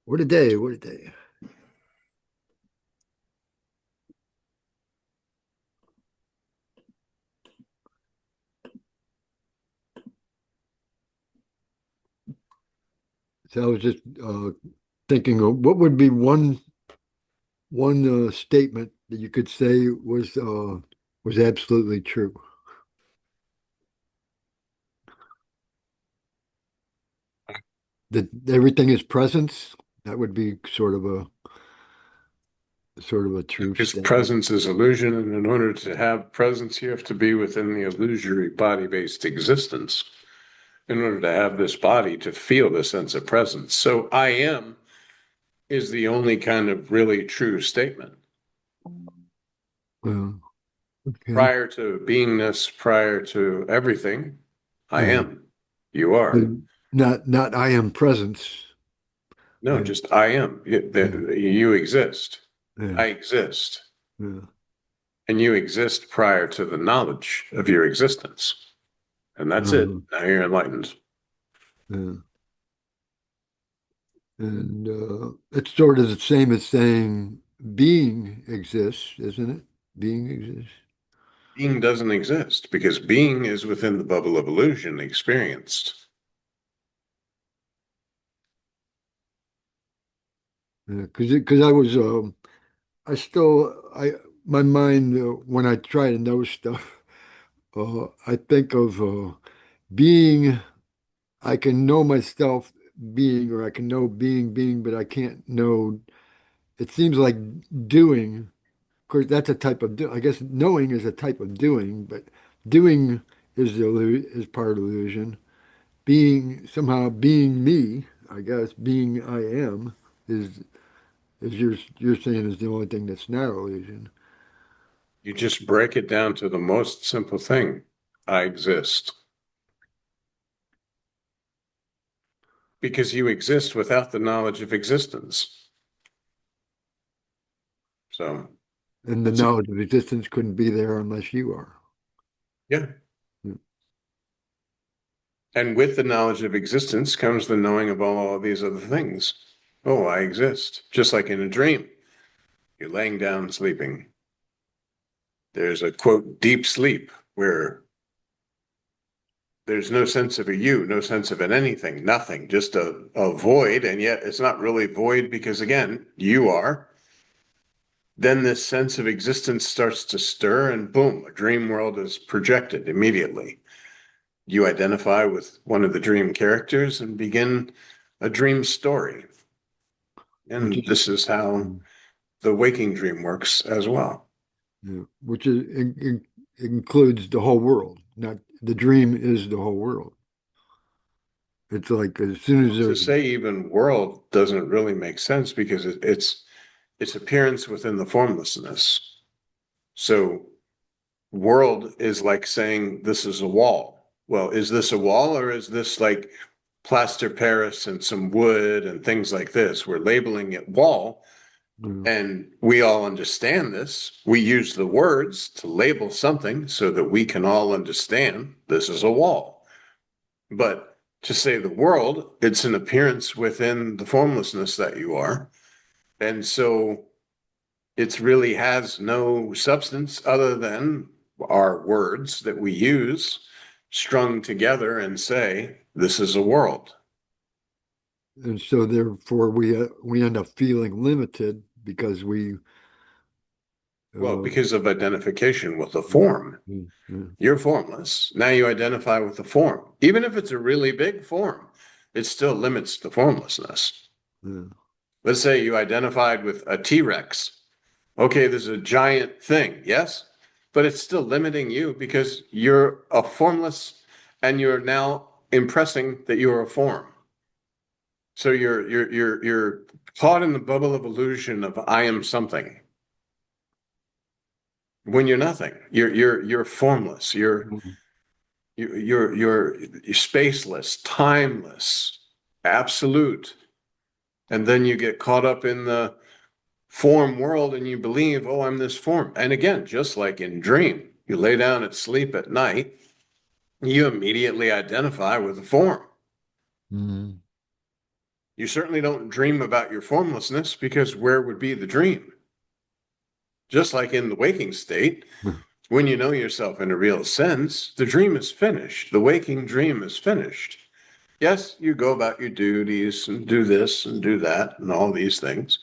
What a day, what a day. So I was just thinking of what would be one statement that you could say was absolutely true. That everything is presence. That would be sort of a true Because statement. presence is illusion, and in order to have presence, you have to be within the illusory body-based existence in order to have this body to feel the sense of presence. So I am is the only kind of really true statement. Well, okay. Prior to beingness, prior to everything, I Yeah. am. You are. Not I am presence. No, I, just I am. yeah, You exist. yeah, I exist. yeah, And you exist prior to the knowledge of your existence. And that's it. uh, Now you're enlightened. yeah. And it's sort of the same as saying being exists, isn't it? Being exists. Being doesn't exist because being is within the bubble of illusion experienced. Because I still, my mind, when I try to know stuff, I think of being, I can know myself being, or I can know being, but I can't know, it seems like doing. Of course, that's a type of I guess knowing is a type of doing, but doing is part of illusion. Being somehow being me, I guess, being I am is you're saying is the only thing that's not illusion. You just break it down to the most simple thing. I exist. Because you exist without the knowledge of existence. So And the that's it. knowledge of existence couldn't be there unless you are. Yeah. Yeah. And with the knowledge of existence comes the knowing of all these other things. Oh, I exist. Just like in a dream. You're laying down sleeping. There's a quote, deep sleep, where there's no sense of a you, no sense of an anything, nothing, just a void. And yet it's not really void because, again, you are. Then this sense of existence starts to stir, and boom, a dream world is projected immediately. You identify with one of the dream characters and begin a dream story. Which And is this is how mm, the waking dream works as well. yeah, which is includes the whole world. Not the dream is the whole world. It's like as soon as To there's say even world doesn't really make sense because it's appearance within the formlessness. So world is like saying this is a wall. Well, is this a wall or is this like plaster Paris and some wood and things like this? We're labeling it wall, uh, and we all understand this. We use the words to label something so that we can all understand this is a wall. But to say the world, it's an appearance within the formlessness that you are. And so it really has no substance other than our words that we use strung together and say, this is a world. and so therefore we end up feeling limited because we Well, uh, because of identification with the form. yeah, You're formless. Now you identify with the form. Even if it's a really big form, it still limits the formlessness. yeah. Let's say you identified with a T Rex. Okay, there's a giant thing, yes? But it's still limiting you because you're a formless and you're now impressing that you're a form. So you're caught in the bubble of illusion of I am something when you're nothing. You're formless. You're spaceless, timeless, absolute. And then you get caught up in the form world and you believe, oh, I'm this form. And again, just like in dream, you lay down at sleep at night, you immediately identify with the form. Mhm. You certainly don't dream about your formlessness, because where would be the dream? Just like in the waking state, when you know yourself in a real sense, the dream is finished. The waking dream is finished. Yes, you go about your duties and do this and do that and all these things,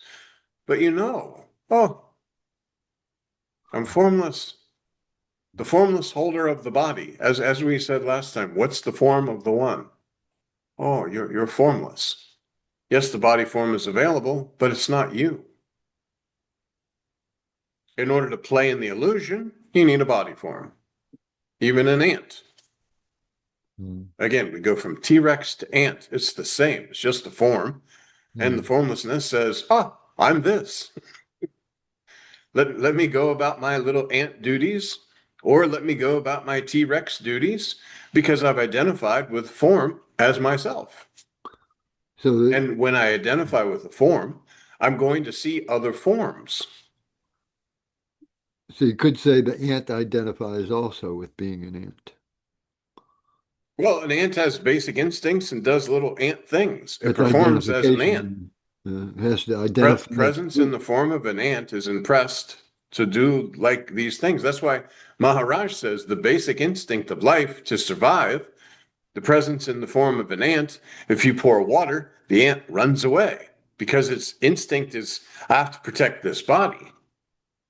but oh, I'm formless. The formless holder of the body. As we said last time, what's the form of the one? Oh, you're formless. Yes, the body form is available, but it's not you. In order to play in the illusion, you need a body form. Even an ant. Again, we go from T-Rex to ant. It's the same. It's just the form. And the formlessness says, I'm this. Let me go about my little ant duties, or let me go about my T-Rex duties, because I've identified with form as myself. And when I identify with the form, I'm going to see other forms. So you could say the ant identifies also with being an ant. Well, an ant has basic instincts and does little ant things. It That's performs as an ant. identification. It has to identify. Presence in the form of an ant is impressed to do like these things. That's why Maharaj says the basic instinct of life to survive, the presence in the form of an ant, if you pour water, the ant runs away because its instinct is, I have to protect this body.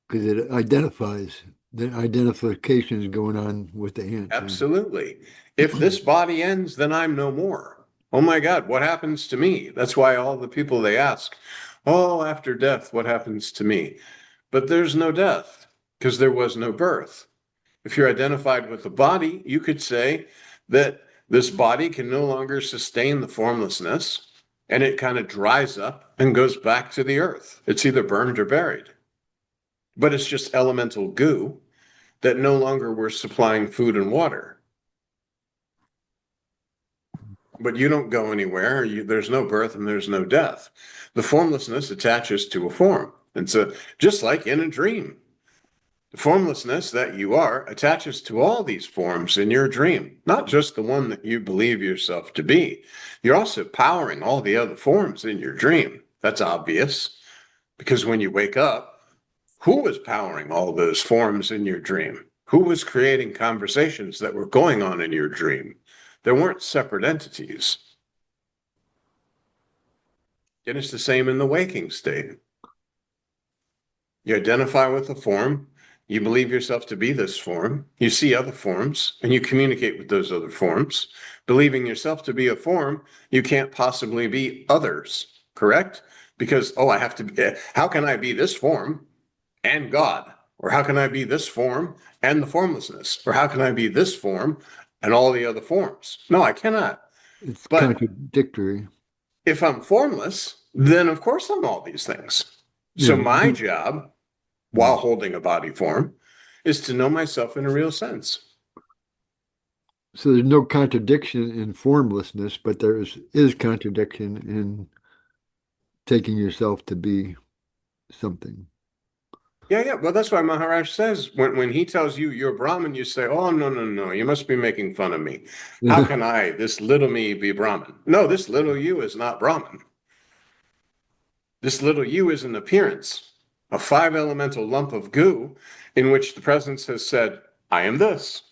Because it identifies, the identification is going on with the ant. Absolutely. If this body ends, then I'm no more. Oh my God, what happens to me? That's why all the people they ask, oh, after death, what happens to me? But there's no death because there was no birth. If you're identified with the body, you could say that this body can no longer sustain the formlessness, and it kind of dries up and goes back to the earth. It's either burned or buried. But it's just elemental goo that no longer we're supplying food and water. But you don't go anywhere. There's no birth and there's no death. The formlessness attaches to a form. And so just like in a dream, the formlessness that you are attaches to all these forms in your dream, not just the one that you believe yourself to be. You're also powering all the other forms in your dream. That's obvious, because when you wake up, who was powering all those forms in your dream? Who was creating conversations that were going on in your dream? There weren't separate entities. And it's the same in the waking state. You identify with the form, you believe yourself to be this form, you see other forms, and you communicate with those other forms. Believing yourself to be a form, you can't possibly be others, correct? Because, I have to be, how can I be this form and God? Or how can I be this form and the formlessness? Or how can I be this form and all the other forms? No, I cannot. It's But contradictory. if I'm formless, then of course I'm all these things. So my job, while holding a body form, is to know myself in a real sense. So there's no contradiction in formlessness, but there is contradiction in taking yourself to be something. Yeah. Well, that's why Maharaj says when he tells you you're Brahmin, you say, oh, no, you must be making fun of me. How can I, this little me, be Brahmin? No, this little you is not Brahmin. This little you is an appearance, a 5-elemental lump of goo in which the presence has said, I am this.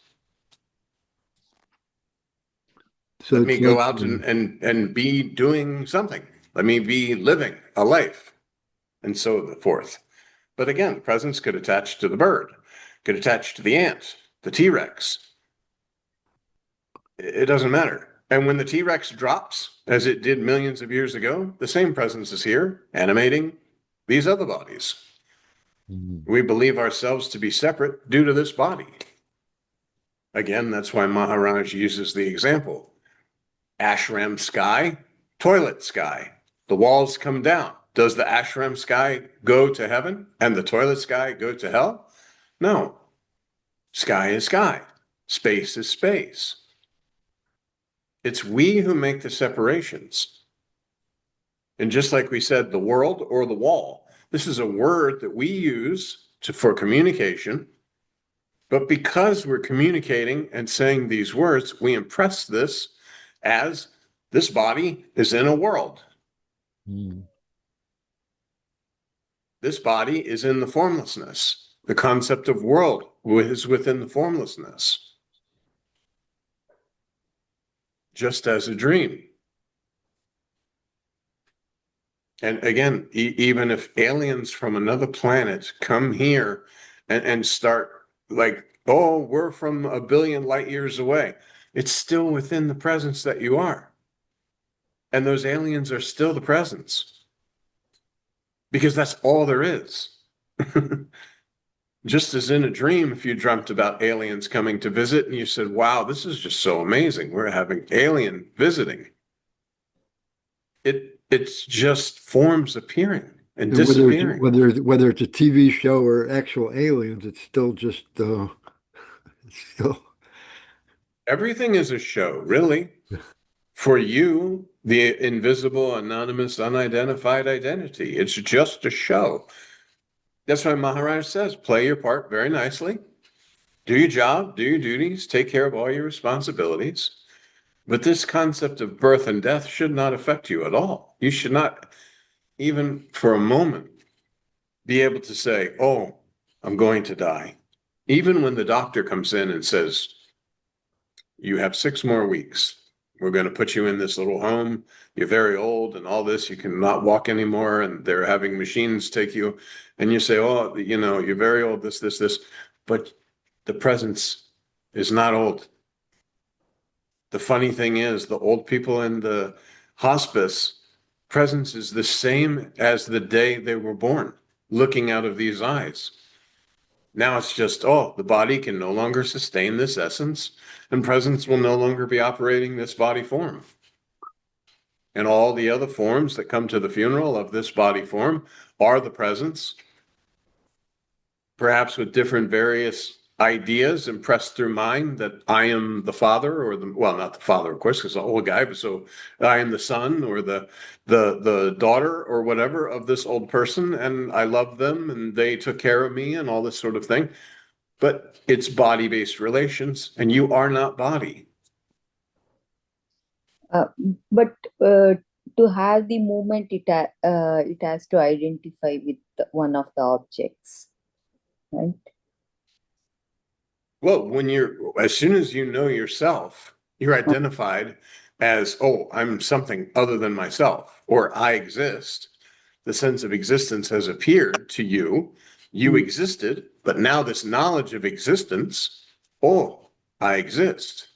So Let me it's go like, out and be doing something. Let me be living a life, and so forth. But again, presence could attach to the bird, could attach to the ant, the T-Rex. It doesn't matter. And when the T-Rex drops, as it did millions of years ago, the same presence is here, animating these other bodies. We believe ourselves to be separate due to this body. Again, that's why Maharaj uses the example. Ashram sky, toilet sky. The walls come down. Does the ashram sky go to heaven and the toilet sky go to hell? No. Sky is sky. Space is space. It's we who make the separations. And just like we said, the world or the wall, this is a word that we use for communication. But because we're communicating and saying these words, we impress this as this body is in a world. Mm. This body is in the formlessness. The concept of world is within the formlessness, just as a dream. And again, even if aliens from another planet come here and start like, oh, we're from a billion light years away, it's still within the presence that you are. And those aliens are still the presence because that's all there is. Just as in a dream, if you dreamt about aliens coming to visit and you said, wow, this is just so amazing, we're having alien visiting. It's just forms appearing and And disappearing. whether it's a TV show or actual aliens, it's still just it's still Everything is a show, really. For you, the invisible, anonymous, unidentified identity, it's just a show. That's why Maharaj says, play your part very nicely, do your job, do your duties, take care of all your responsibilities. But this concept of birth and death should not affect you at all. You should not, even for a moment, be able to say, oh, I'm going to die. Even when the doctor comes in and says, you have 6 more weeks. We're going to put you in this little home. You're very old and all this. You cannot walk anymore. And they're having machines take you. And you say, oh, you're very old, this. But the presence is not old. The funny thing is, the old people in the hospice presence is the same as the day they were born, looking out of these eyes. Now it's just, oh, the body can no longer sustain this essence, and presence will no longer be operating this body form. And all the other forms that come to the funeral of this body form are the presence, perhaps with different various ideas impressed through mind that I am the father or well, not the father, of course, because I'm an old guy, but so I am the son or the daughter or whatever of this old person, and I love them and they took care of me and all this sort of thing. But it's body-based relations, and you are not body. Uh, but to have the movement, it has to identify with one of the objects, right? Well, as soon as you know yourself, you're identified as, oh, I'm something other than myself, or I exist. The sense of existence has appeared to you. You Mm. existed, but now this knowledge of existence, oh, I exist.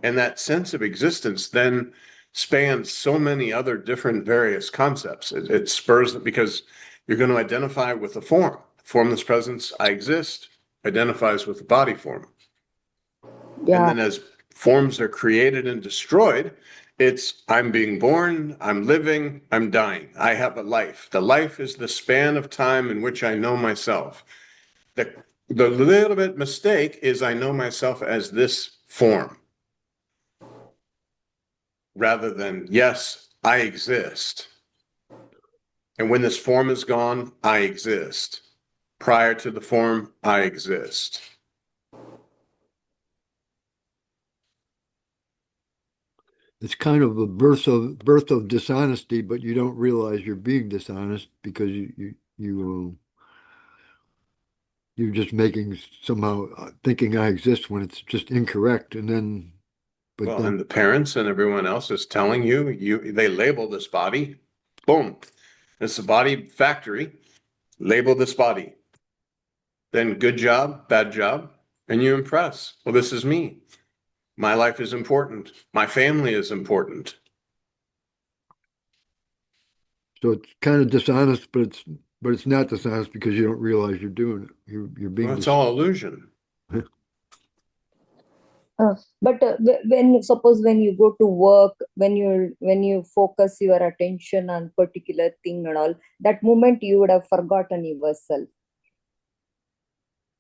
And that sense of existence then spans so many other different various concepts. It spurs it because you're going to identify with the form. Formless presence, I exist, identifies with the body form. And Yeah, then as forms are created and destroyed, it's I'm being born, I'm living, I'm dying. I have a life. The life is the span of time in which I know myself. The, the little bit mistake is I know myself as this form rather than, yes, I exist. And when this form is gone, I exist. Prior to the form, I exist. it's kind of a birth of dishonesty, but you don't realize you're being dishonest because you're just making somehow thinking I exist when it's just incorrect, and then but Well, then and the parents and everyone else is telling you, they label this body. Boom. It's a body factory. Label this body. Then good job, bad job, and you impress. Well, this is me. My life is important. My family is important. so it's kind of dishonest, but it's not dishonest because you don't realize you're doing it. You're Well, being it's dis all illusion. but when suppose when you go to work, when you focus your attention on particular thing and all, that moment you would have forgotten yourself.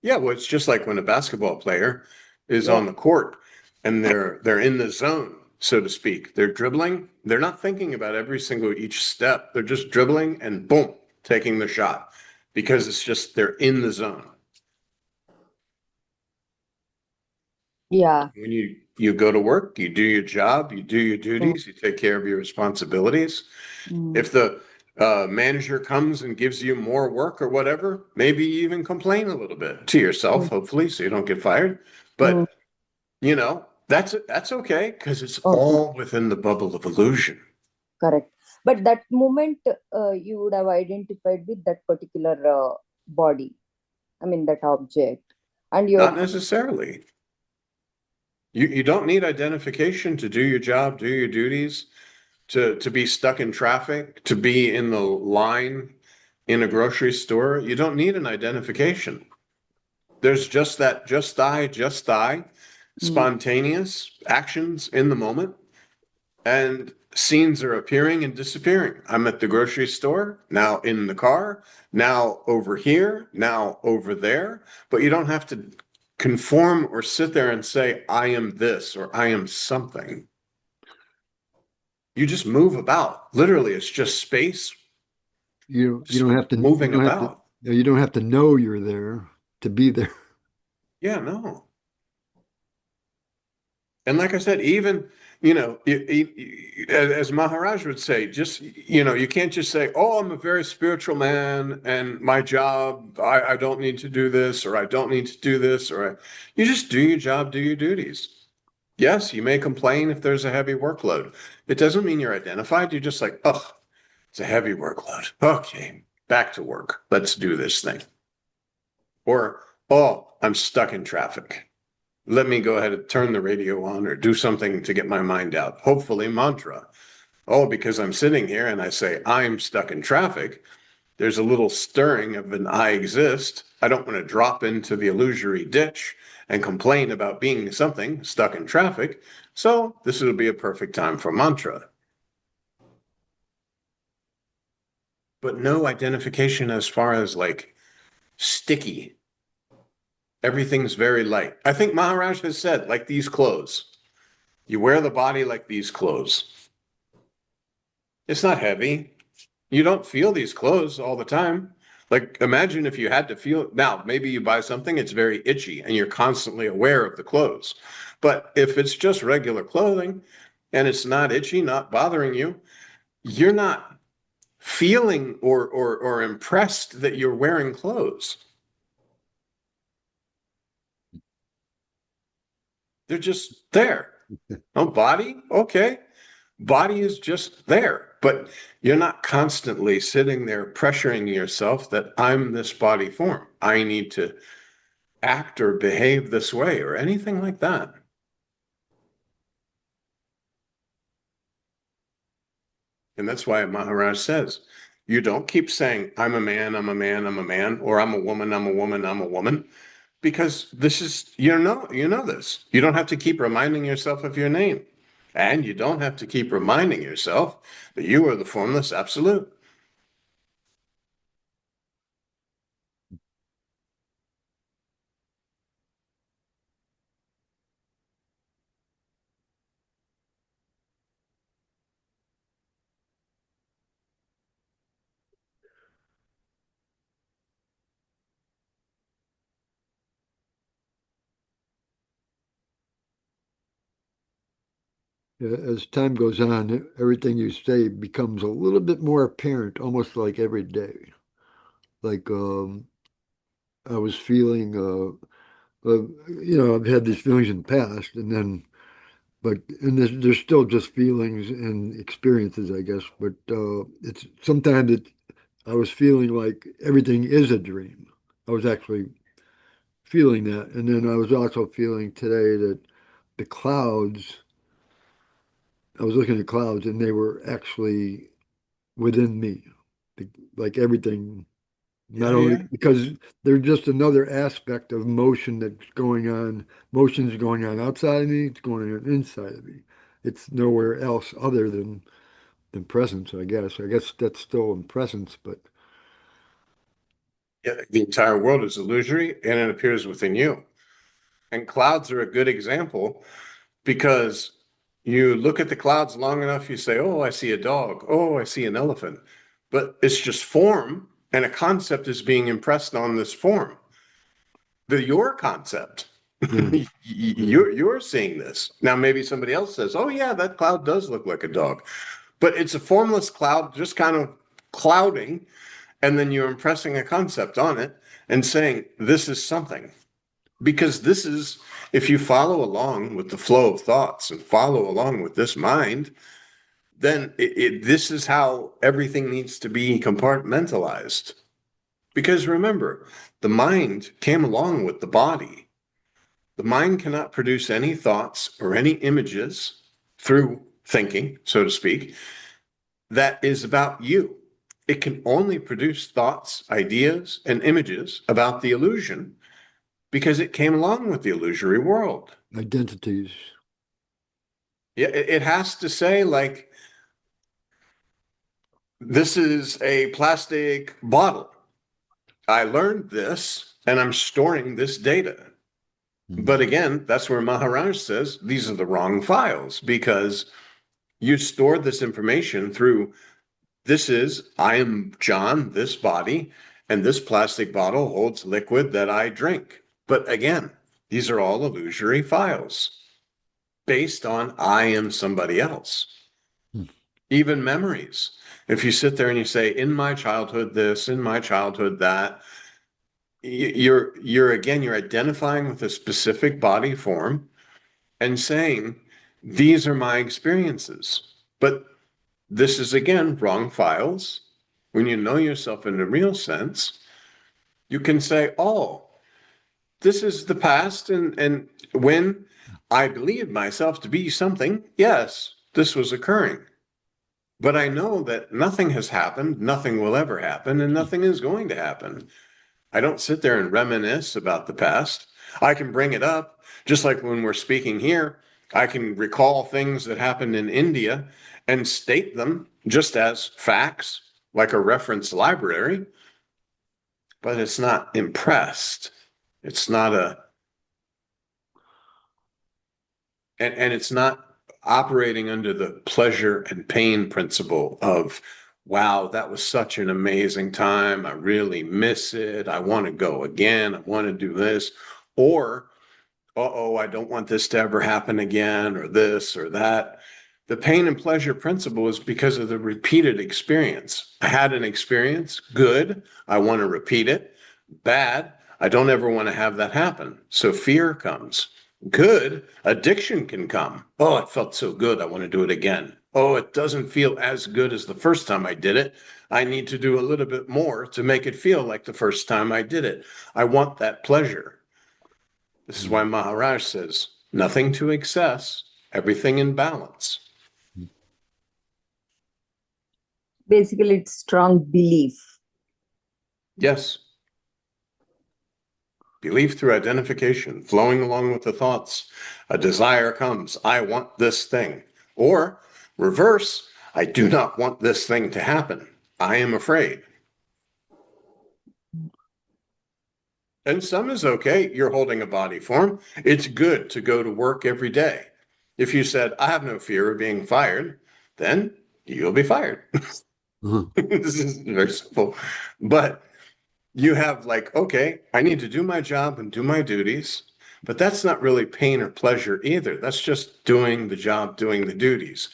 Yeah, well, it's just like when a basketball player is Yeah, on the court and they're in the zone, so to speak. They're dribbling. They're not thinking about every single each step. They're just dribbling and boom, taking the shot because it's just they're in the zone. Yeah. When you go to work, you do your job, you do your duties, you take care of your responsibilities. Mm. If the manager comes and gives you more work or whatever, maybe you even complain a little bit to yourself, hopefully, so you don't get fired. Mm. But that's okay because it's Okay. all within the bubble of illusion. Correct. But that moment, you would have identified with that particular body. I mean, that object. And Not you're, necessarily. You don't need identification to do your job, do your duties, to be stuck in traffic, to be in the line in a grocery store. You don't need an identification. There's just I, mm, spontaneous actions in the moment, and scenes are appearing and disappearing. I'm at the grocery store, now in the car, now over here, now over there, but you don't have to conform or sit there and say, I am this or I am something. You just move about. Literally, it's just space You just don't have to moving about. you don't have to know you're there to be there. Yeah, no. And like I said, even, as Maharaj would say, just, you can't just say, oh, I'm a very spiritual man and my job, I don't need to do this or I don't need to do this you just do your job, do your duties. Yes, you may complain if there's a heavy workload. It doesn't mean you're identified. You're just like, oh, it's a heavy workload. Okay, back to work. Let's do this thing. Or, oh, I'm stuck in traffic. Let me go ahead and turn the radio on or do something to get my mind out. Hopefully, mantra. Oh, because I'm sitting here and I say, I'm stuck in traffic. There's a little stirring of an I exist. I don't want to drop into the illusory ditch and complain about being something stuck in traffic. So, this will be a perfect time for mantra. But no identification as far as like sticky. Everything's very light. I think Maharaj has said, like these clothes. You wear the body like these clothes. It's not heavy. You don't feel these clothes all the time. Like, imagine if you had to feel now, maybe you buy something, it's very itchy and you're constantly aware of the clothes. But if it's just regular clothing and it's not itchy, not bothering you, you're not feeling or impressed that you're wearing clothes. They're just there. Oh, body? Okay. Body is just there, but you're not constantly sitting there pressuring yourself that I'm this body form. I need to act or behave this way or anything like that. And that's why Maharaj says, you don't keep saying, I'm a man, I'm a man, I'm a man, or I'm a woman, I'm a woman, I'm a woman, because this is, you know this. You don't have to keep reminding yourself of your name. And you don't have to keep reminding yourself that you are the formless absolute. As time goes on, everything you say becomes a little bit more apparent, almost like every day. Like I was feeling, I've had these feelings in the past, and then, and there's still just feelings and experiences, I guess. But it's sometimes I was feeling like everything is a dream. I was actually feeling that, and then I was also feeling today that the clouds. I was looking at clouds, and they were actually within me, like everything. Not Yeah, only yeah. because they're just another aspect of motion that's going on. Motion's going on outside of me, it's going on inside of me. It's nowhere else other than presence, I guess. I guess that's still in presence, but Yeah, the entire world is illusory and it appears within you. And clouds are a good example because you look at the clouds long enough, you say, oh, I see a dog. Oh, I see an elephant. But it's just form, and a concept is being impressed on this form. Your concept. Yeah. You're seeing this. Now, maybe somebody else says, oh, yeah, that cloud does look like a dog. But it's a formless cloud, just kind of clouding, and then you're impressing a concept on it and saying, this is something. Because this is, if you follow along with the flow of thoughts and follow along with this mind, then this is how everything needs to be compartmentalized. Because remember, the mind came along with the body. The mind cannot produce any thoughts or any images through thinking, so to speak, that is about you. It can only produce thoughts, ideas, and images about the illusion because it came along with the illusory world. Identities. Yeah, it has to say, like, this is a plastic bottle. I learned this and I'm storing this data. But again, that's where Maharaj says these are the wrong files because you stored this information through this is, I am John, this body, and this plastic bottle holds liquid that I drink. But again, these are all illusory files based on I am somebody else. Even memories. If you sit there and you say, in my childhood, this, in my childhood, that, you're again, you're identifying with a specific body form and saying, these are my experiences. But this is, again, wrong files. When you know yourself in the real sense, you can say, oh, this is the past. And when I believed myself to be something, yes, this was occurring. But I know that nothing has happened, nothing will ever happen, and nothing is going to happen. I don't sit there and reminisce about the past. I can bring it up, just like when we're speaking here. I can recall things that happened in India and state them just as facts, like a reference library, but it's not impressed. It's not and it's not operating under the pleasure and pain principle of, wow, that was such an amazing time. I really miss it. I want to go again. I want to do this. Or, uh-oh, I don't want this to ever happen again, or this or that. The pain and pleasure principle is because of the repeated experience. I had an experience, good, I want to repeat it. Bad, I don't ever want to have that happen. So fear comes. Good, addiction can come. Oh, it felt so good, I want to do it again. Oh, it doesn't feel as good as the first time I did it. I need to do a little bit more to make it feel like the first time I did it. I want that pleasure. This is why Maharaj says, nothing to excess, everything in balance. Basically, it's strong belief. Yes. Belief through identification, flowing along with the thoughts. A desire comes, I want this thing. Or reverse, I do not want this thing to happen. I am afraid. And some is okay. You're holding a body form. It's good to go to work every day. If you said, I have no fear of being fired, then you'll be fired. This is very simple. But you have like, okay, I need to do my job and do my duties, but that's not really pain or pleasure either. That's just doing the job, doing the duties.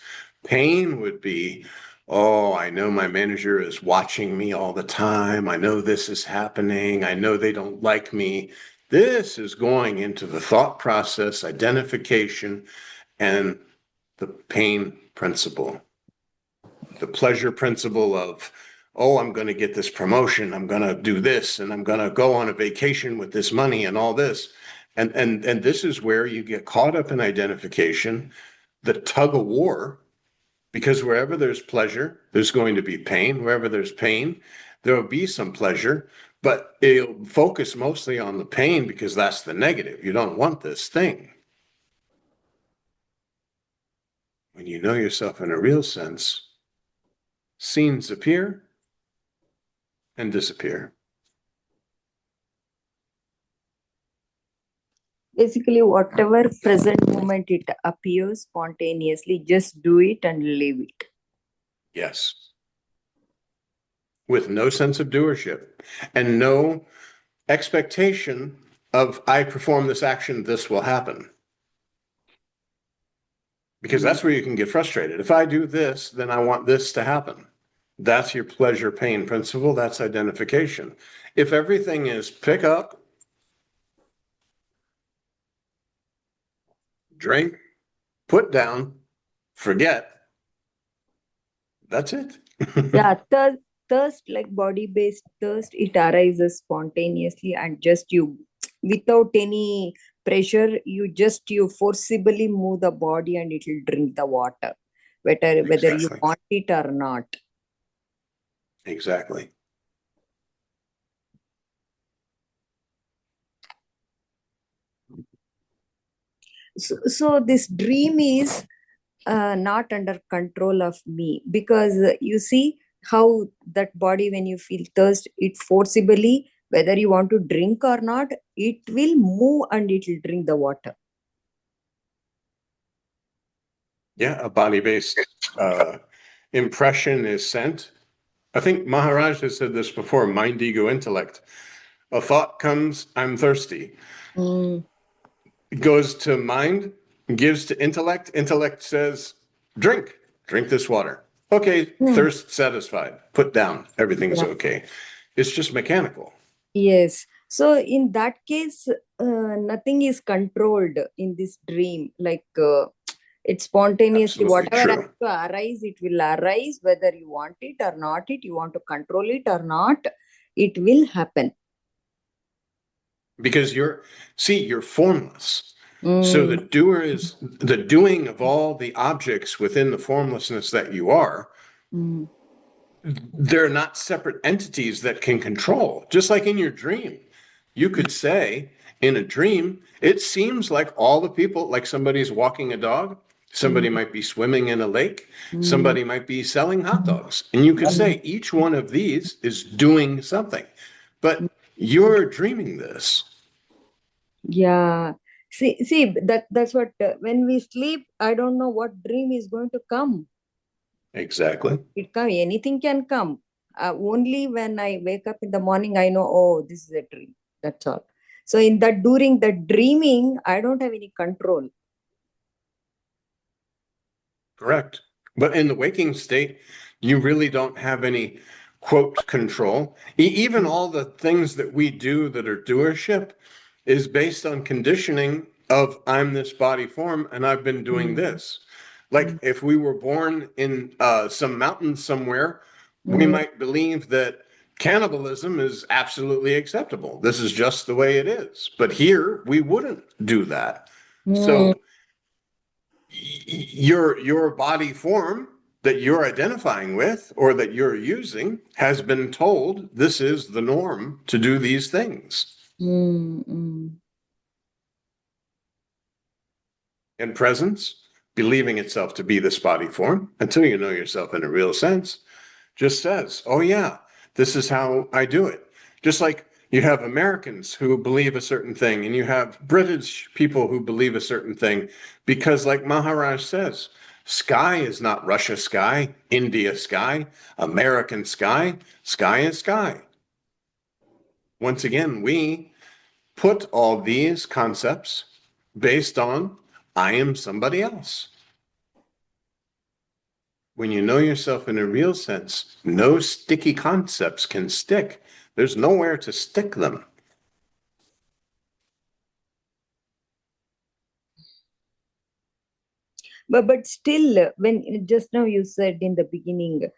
Pain would be, oh, I know my manager is watching me all the time. I know this is happening. I know they don't like me. This is going into the thought process, identification, and the pain principle. The pleasure principle of, oh, I'm going to get this promotion, I'm going to do this, and I'm going to go on a vacation with this money and all this. And this is where you get caught up in identification, the tug of war, because wherever there's pleasure, there's going to be pain. Wherever there's pain, there will be some pleasure, but it'll focus mostly on the pain because that's the negative. You don't want this thing. When you know yourself in a real sense, scenes appear and disappear. Basically, whatever present moment it appears spontaneously, just do it and leave it. Yes. With no sense of doership and no expectation of I perform this action, this will happen. Because that's where you can get frustrated. If I do this, then I want this to happen. That's your pleasure pain principle. That's identification. If everything is pick up, drink, put down, forget, that's it. Yeah, thirst, like body-based thirst, it arises spontaneously and just you, without any pressure, you forcibly move the body and it will drink the water, whether you Exactly. want it or not. Exactly. So this dream is not under control of me, because you see how that body, when you feel thirst, it forcibly, whether you want to drink or not, it will move and it will drink the water. Yeah, a body-based impression is sent. I think Maharaj has said this before, mind, ego, intellect. A thought comes, I'm thirsty. It goes to mind, gives to intellect. Intellect says, drink this water. Okay, thirst satisfied. Put down. Everything's Yeah. okay. It's just mechanical. Yes. So in that case, nothing is controlled in this dream. Like it spontaneously, Absolutely whatever has true. to arise, it will arise, whether you want it or not, you want to control it or not, it will happen. Because you're formless. So the doer is the doing of all the objects within the formlessness that you are. They're not separate entities that can control. Just like in your dream, you could say in a dream, it seems like all the people, like somebody's walking a dog, somebody might be swimming in a lake, somebody might be selling hot dogs. And you could say each one of these is doing something, but you're dreaming this. Yeah. See, that's what, when we sleep, I don't know what dream is going to come. Exactly. Anything can come. Only when I wake up in the morning, I know, oh, this is a dream. That's all. So in that, during the dreaming, I don't have any control. Correct. But in the waking state, you really don't have any quote control. Even all the things that we do that are doership is based on conditioning of I'm this body form and I've been doing this. Like if we were born in some mountain somewhere, we might believe that cannibalism is absolutely acceptable. This is just the way it is. But here we wouldn't do that. So your body form that you're identifying with or that you're using has been told this is the norm to do these things. And presence, believing itself to be this body form until you know yourself in a real sense, just says, oh yeah, this is how I do it. Just like you have Americans who believe a certain thing and you have British people who believe a certain thing, because like Maharaj says, sky is not Russia sky, India sky, American sky. Sky is sky. Once again, we put all these concepts based on I am somebody else. When you know yourself in a real sense, no sticky concepts can stick. There's nowhere to stick them. But still, when just now you said in the beginning,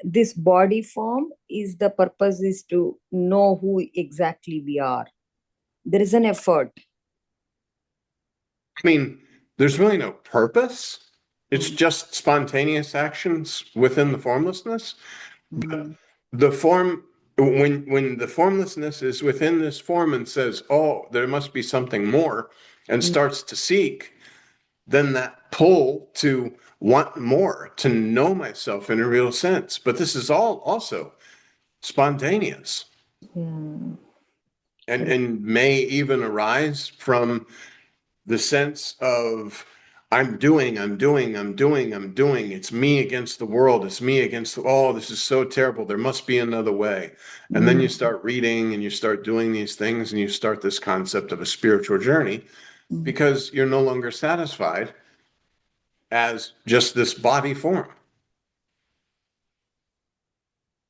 this body form is the purpose is to know who exactly we are. There is an effort. I mean, there's really no purpose. It's just spontaneous actions within the formlessness. But the form, when the formlessness is within this form and says, oh, there must be something more, and starts to seek, then that pull to want more, to know myself in a real sense. But this is all also spontaneous. And may even arise from the sense of I'm doing. It's me against the world. It's me against oh, this is so terrible. There must be another way. And then you start reading and you start doing these things and you start this concept of a spiritual journey because you're no longer satisfied as just this body form.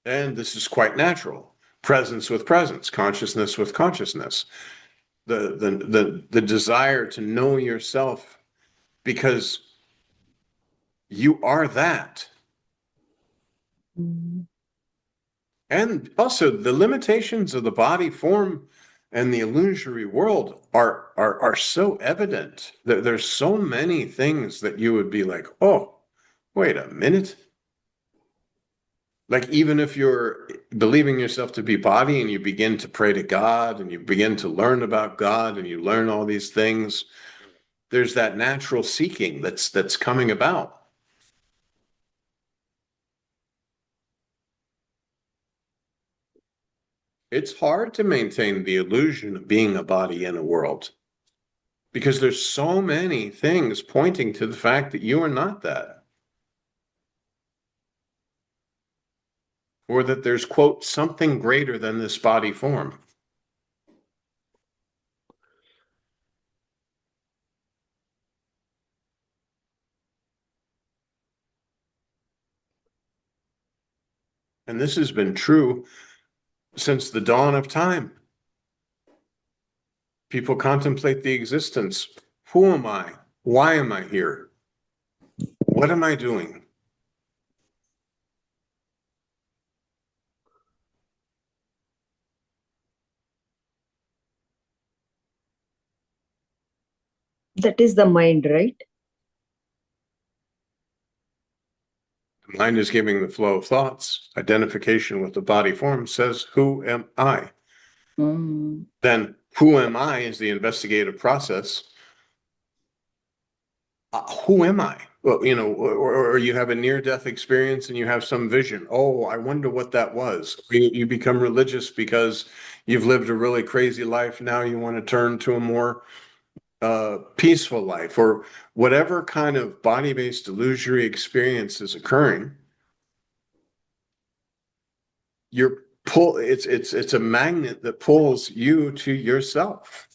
And this is quite natural. Presence with presence, consciousness with consciousness. The desire to know yourself because you are that. And also the limitations of the body form and the illusory world are so evident that there's so many things that you would be like, oh, wait a minute. Like even if you're believing yourself to be body and you begin to pray to God and you begin to learn about God and you learn all these things, there's that natural seeking that's coming about. It's hard to maintain the illusion of being a body in a world because there's so many things pointing to the fact that you are not that. Or that there's, quote, something greater than this body form. And this has been true since the dawn of time. People contemplate the existence. Who am I? Why am I here? What am I doing? That is the mind, right? The mind is giving the flow of thoughts. Identification with the body form says, who am I? Then who am I is the investigative process. Who am I? Well, or you have a near-death experience and you have some vision. Oh, I wonder what that was. You become religious because you've lived a really crazy life. Now you want to turn to a more peaceful life, or whatever kind of body-based illusory experience is occurring. It's a magnet that pulls you to yourself.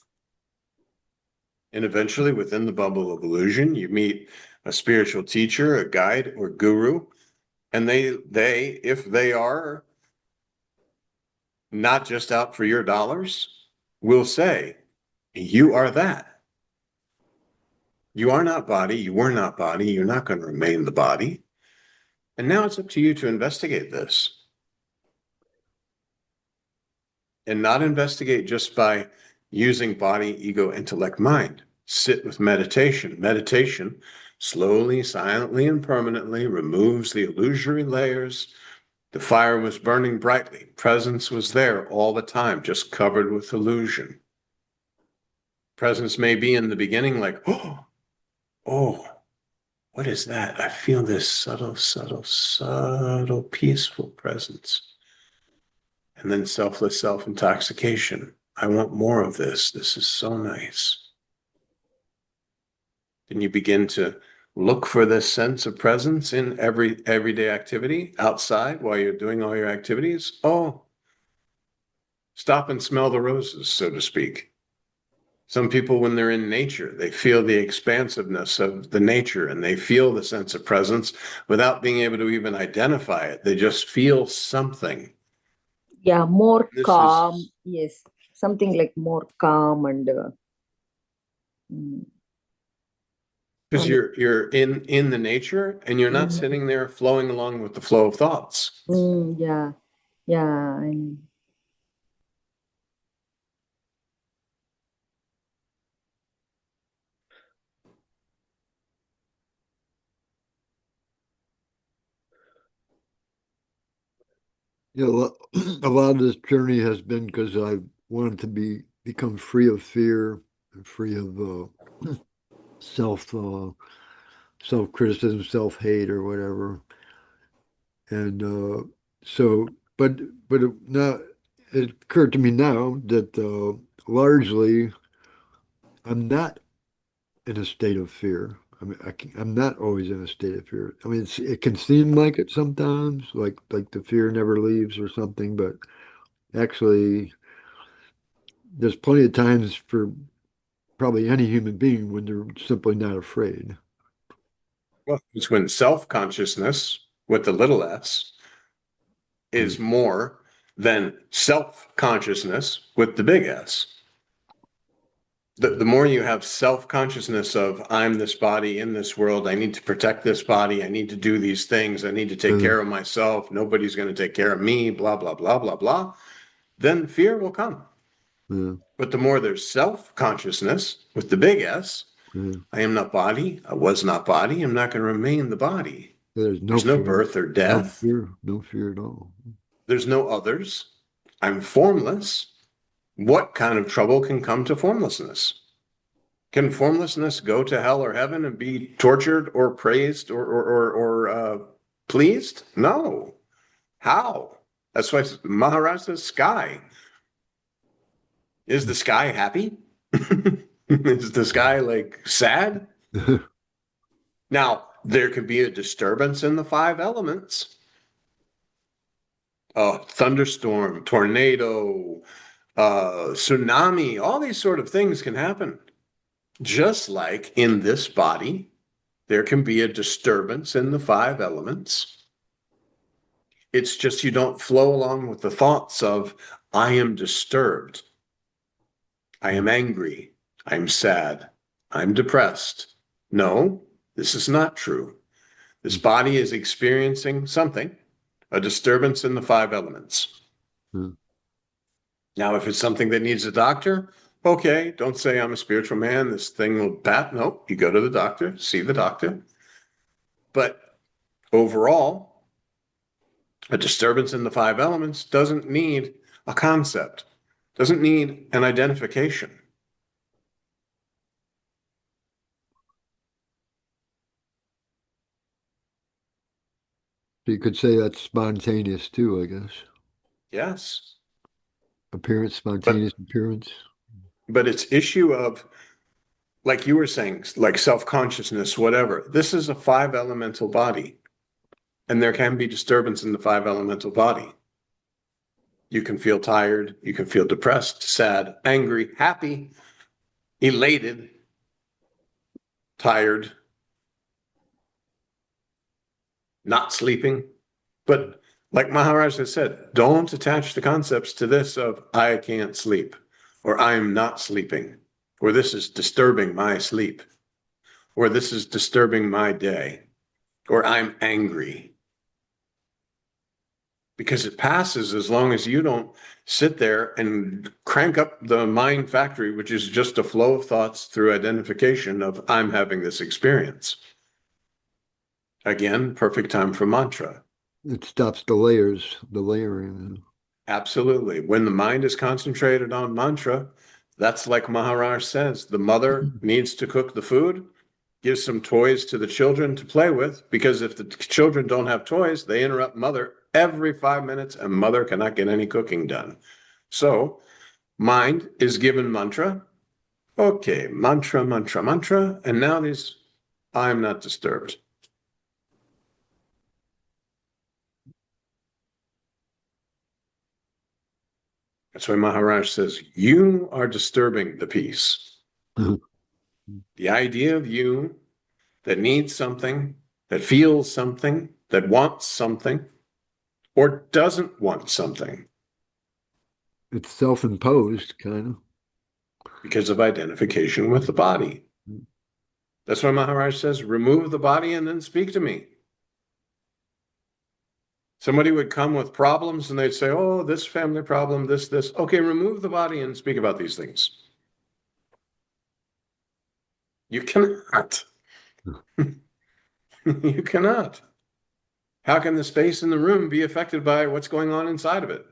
And eventually, within the bubble of illusion, you meet a spiritual teacher, a guide, or guru, and if they are not just out for your dollars, will say, you are that. You are not body. You were not body. You're not going to remain the body. And now it's up to you to investigate this. And not investigate just by using body, ego, intellect, mind. Sit with meditation. Meditation slowly, silently, and permanently removes the illusory layers. The fire was burning brightly. Presence was there all the time, just covered with illusion. Presence may be in the beginning like, oh, what is that? I feel this subtle, peaceful presence. And then selfless self-intoxication. I want more of this. This is so nice. Then you begin to look for this sense of presence in everyday activity outside while you're doing all your activities. Oh, stop and smell the roses, so to speak. Some people, when they're in nature, they feel the expansiveness of the nature and they feel the sense of presence without being able to even identify it. They just feel something. Yeah, more This calm. is Yes, something like more calm and because you're in the nature and you're not mm, sitting there flowing along with the flow of thoughts. yeah, yeah. And A lot of this journey has been because I wanted to become free of fear, and free of self self criticism, self hate, or whatever. And so, but now it occurred to me now that largely I'm not in a state of fear. I mean, I'm not always in a state of fear. I mean, it can seem like it sometimes, like the fear never leaves or something, but actually, there's plenty of times for probably any human being when they're simply not afraid. Well, it's when self-consciousness with the little s is Mm. more than self-consciousness with the big S. The more you have self-consciousness of I'm this body in this world, I need to protect this body, I need to do these things, I need to take Uh, care of myself, nobody's going to take care of me, blah, blah, blah, blah, blah, then fear will come. uh, But the more there's self-consciousness with the big S, uh, I am not body, I was not body, I'm not going to remain the body. there's no There's no fear, birth or death. no fear at all. There's no others. I'm formless. What kind of trouble can come to formlessness? Can formlessness go to hell or heaven and be tortured or praised or pleased? No. How? That's why Maharaj says sky. Is the sky happy? Is the sky like sad? Now, there could be a disturbance in the five elements. A thunderstorm, tornado, tsunami, all these sort of things can happen. Just like in this body, there can be a disturbance in the five elements. It's just you don't flow along with the thoughts of, I am disturbed, I am angry, I'm sad, I'm depressed. No, this is not true. This body is experiencing something, a disturbance in the five elements. Now, if it's something that needs a doctor, okay, don't say I'm a spiritual man, this thing will bat. No, you go to the doctor, see the doctor. But overall, a disturbance in the five elements doesn't need a concept, doesn't need an identification. So you could say that's spontaneous too, I guess. Yes, Appearance, but spontaneous appearance. it's issue of, like you were saying, like self-consciousness, whatever. This is a five elemental body, and there can be disturbance in the five elemental body. You can feel tired, you can feel depressed, sad, angry, happy, elated, tired, not sleeping. But like Maharaj has said, don't attach the concepts to this of I can't sleep, or I'm not sleeping, or this is disturbing my sleep, or this is disturbing my day, or I'm angry. Because it passes as long as you don't sit there and crank up the mind factory, which is just a flow of thoughts through identification of I'm having this experience. Again, perfect time for mantra. It stops the layers, the layering. Absolutely. When the mind is concentrated on mantra, that's like Maharaj says, the mother needs to cook the food, give some toys to the children to play with, because if the children don't have toys, they interrupt mother every 5 minutes and mother cannot get any cooking done. So mind is given mantra. Okay, mantra, mantra, mantra. And now these, I'm not disturbed. That's why Maharaj says, you are disturbing the peace. The idea of you that needs something, that feels something, that wants something, or doesn't want something It's self-imposed, kind of. because of identification with the body. That's why Maharaj says, remove the body and then speak to me. Somebody would come with problems and they'd say, oh, this family problem, this. Okay, remove the body and speak about these things. You cannot. You cannot. How can the space in the room be affected by what's going on inside of it?